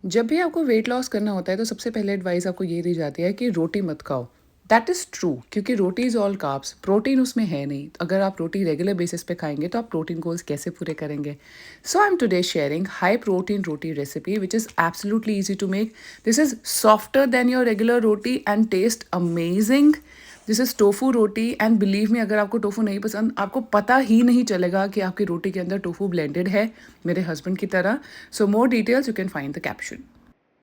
जब भी आपको वेट लॉस करना होता है तो सबसे पहले एडवाइस आपको ये दी जाती है कि रोटी मत खाओ। दैट इज़ ट्रू क्योंकि रोटी इज़ ऑल कार्ब्स, प्रोटीन उसमें है नहीं। अगर आप रोटी रेगुलर बेसिस पे खाएंगे तो आप प्रोटीन गोल्स कैसे पूरे करेंगे? So I am today sharing high protein roti recipe which is absolutely easy to make. This is softer than your regular roti and taste amazing. This is tofu roti and believe me, अगर आपको tofu नहीं पसंद, आपको पता ही नहीं चलेगा कि आपकी रोटी के अंदर टोफू ब्लेंडेड है, मेरे हस्बैंड की तरह। So more details you can find the caption.